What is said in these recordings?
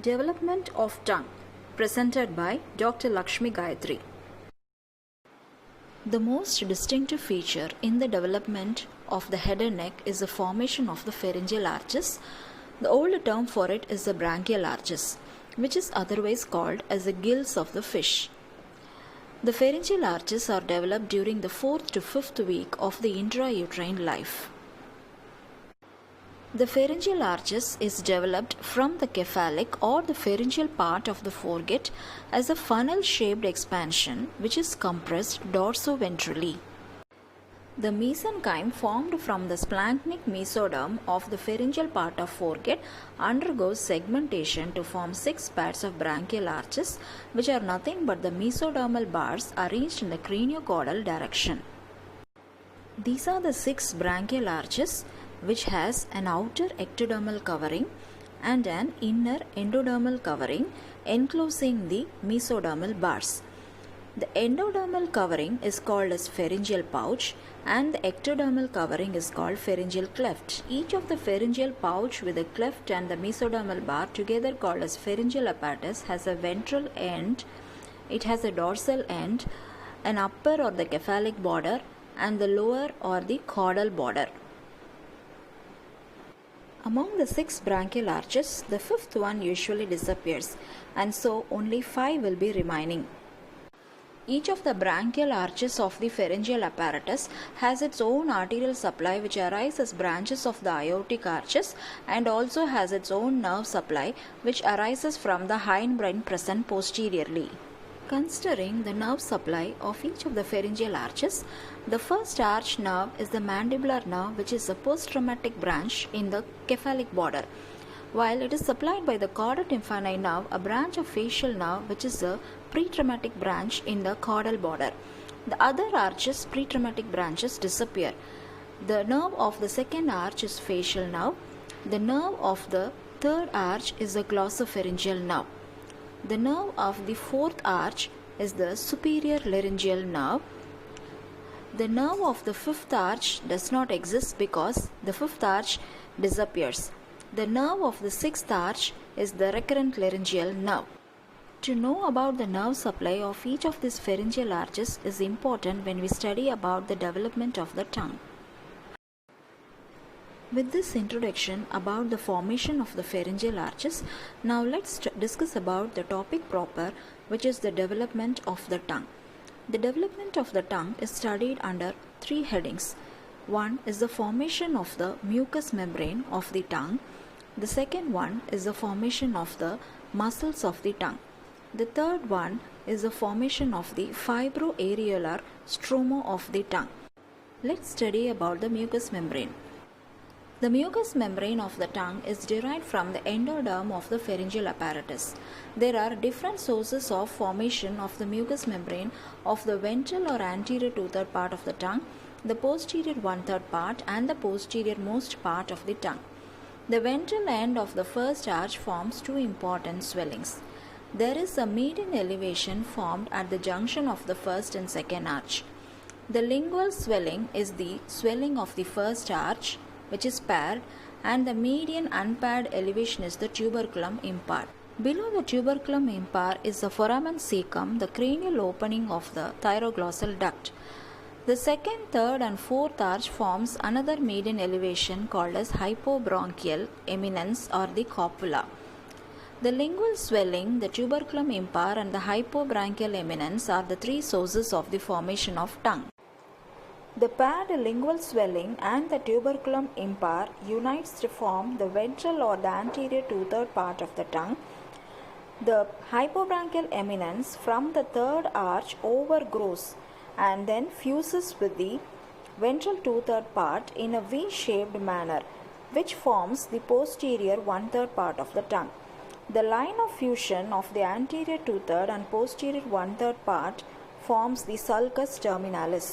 Development of tongue, presented by Dr. Lakshmi Gayatri. The most distinctive feature in the development of the head and neck is the formation of the pharyngeal arches. The old term for it is the branchial arches, which is otherwise called as the gills of the fish. The pharyngeal arches are developed during the 4th to 5th week of the intrauterine life. The pharyngeal arches is developed from the cephalic or the pharyngeal part of the foregut as a funnel-shaped expansion which is compressed dorsoventrally. The mesenchyme formed from the splanchnic mesoderm of the pharyngeal part of foregut undergoes segmentation to form 6 pairs of branchial arches, which are nothing but the mesodermal bars arranged in the craniocaudal direction. These are the 6 branchial arches, which has an outer ectodermal covering and an inner endodermal covering enclosing the mesodermal bars. The endodermal covering is called as pharyngeal pouch and the ectodermal covering is called pharyngeal cleft. Each of the pharyngeal pouch with the cleft and the mesodermal bar, together called as pharyngeal apparatus, has a ventral end, it has a dorsal end, an upper or the cephalic border and the lower or the caudal border. Among the 6 branchial arches, the 5th one usually disappears and so only 5 will be remaining. Each of the branchial arches of the pharyngeal apparatus has its own arterial supply which arises as branches of the aortic arches and also has its own nerve supply which arises from the hindbrain present posteriorly. Considering the nerve supply of each of the pharyngeal arches, the first arch nerve is the mandibular nerve, which is a posttraumatic branch in the cephalic border, while it is supplied by the chorda tympani nerve, a branch of facial nerve which is a pretraumatic branch in the caudal border. The other arches, pretraumatic branches, disappear. The nerve of the second arch is facial nerve. The nerve of the third arch is the glossopharyngeal nerve. The nerve of the fourth arch is the superior laryngeal nerve. The nerve of the fifth arch does not exist because the fifth arch disappears. The nerve of the sixth arch is the recurrent laryngeal nerve. To know about the nerve supply of each of these pharyngeal arches is important when we study about the development of the tongue. With this introduction about the formation of the pharyngeal arches, now let's discuss about the topic proper, which is the development of the tongue. The development of the tongue is studied under 3 headings. One is the formation of the mucous membrane of the tongue. The second one is the formation of the muscles of the tongue. The third one is the formation of the fibroareolar stroma of the tongue. Let's study about the mucous membrane. The mucous membrane of the tongue is derived from the endoderm of the pharyngeal apparatus. There are different sources of formation of the mucous membrane of the ventral or anterior 2/3 part of the tongue, the posterior 1/3 part and the posterior most part of the tongue. The ventral end of the first arch forms 2 important swellings. There is a median elevation formed at the junction of the first and second arch. The lingual swelling is the swelling of the first arch, which is paired, and the median unpaired elevation is the tuberculum impar. Below the tuberculum impar is the foramen caecum, the cranial opening of the thyroglossal duct. The second, third and fourth arch forms another median elevation called as hypobronchial eminence or the copula. The lingual swelling, the tuberculum impar and the hypobronchial eminence are the 3 sources of the formation of tongue. The paired lingual swelling and the tuberculum impar unites to form the ventral or the anterior 2/3 part of the tongue. The hypobronchial eminence from the third arch overgrows and then fuses with the ventral 2/3 part in a V-shaped manner, which forms the posterior 1/3 part of the tongue. The line of fusion of the anterior 2/3 and posterior 1/3 part forms the sulcus terminalis.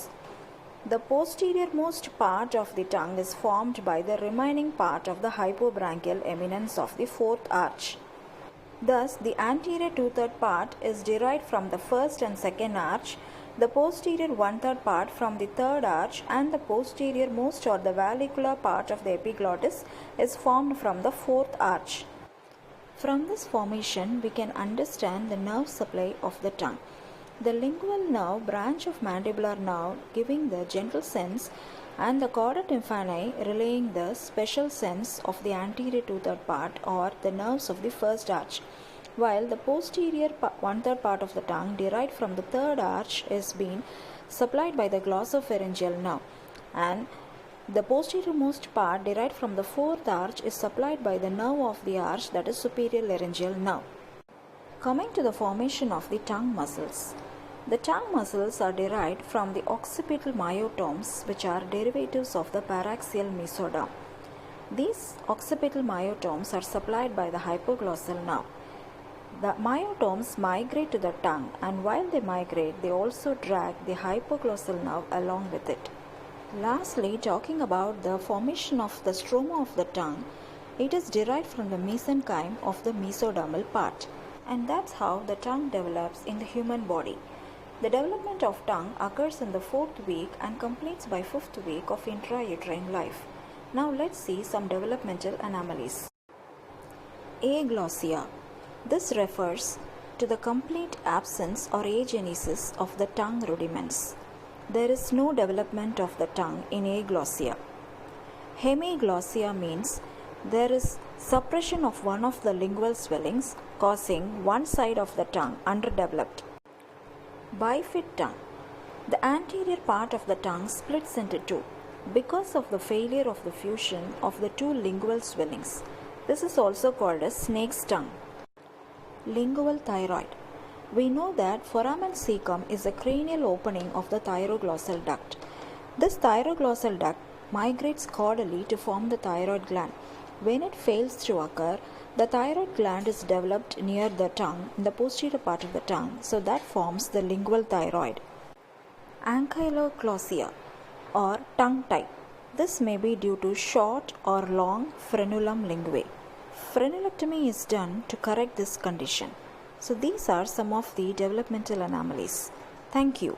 The posterior-most part of the tongue is formed by the remaining part of the hypobronchial eminence of the fourth arch. Thus, the anterior 2/3 part is derived from the first and second arch, the posterior 1/3 part from the third arch, and the posterior-most or the vallicular part of the epiglottis is formed from the fourth arch. From this formation, we can understand the nerve supply of the tongue. The lingual nerve branch of mandibular nerve giving the general sense and the chorda tympani relaying the special sense of the anterior two-third part or the nerves of the first arch, while the posterior one-third part of the tongue derived from the third arch is being supplied by the glossopharyngeal nerve, and the posteriormost part derived from the fourth arch is supplied by the nerve of the arch, that is superior laryngeal nerve. Coming to the formation of the tongue muscles. The tongue muscles are derived from the occipital myotomes, which are derivatives of the paraxial mesoderm. These occipital myotomes are supplied by the hypoglossal nerve. The myotomes migrate to the tongue, and while they migrate, they also drag the hypoglossal nerve along with it. Lastly, talking about the formation of the stroma of the tongue, it is derived from the mesenchyme of the mesodermal part, and that's how the tongue develops in the human body. The development of tongue occurs in the 4th week and completes by 5th week of intrauterine life. Now let's see some developmental anomalies. Aglossia. This refers to the complete absence or agenesis of the tongue rudiments. There is no development of the tongue in aglossia. Hemiglossia means there is suppression of one of the lingual swellings, causing one side of the tongue underdeveloped. Bifid tongue. The anterior part of the tongue splits into two because of the failure of the fusion of the two lingual swellings. This is also called as snake's tongue. Lingual thyroid. We know that foramen cecum is a cranial opening of the thyroglossal duct. This thyroglossal duct migrates caudally to form the thyroid gland. When it fails to occur, the thyroid gland is developed near the tongue, in the posterior part of the tongue, so that forms the lingual thyroid. Ankylosclerosis or tongue tie. This may be due to short or long frenulum linguae. Frenulectomy is done to correct this condition. So these are some of the developmental anomalies. Thank you.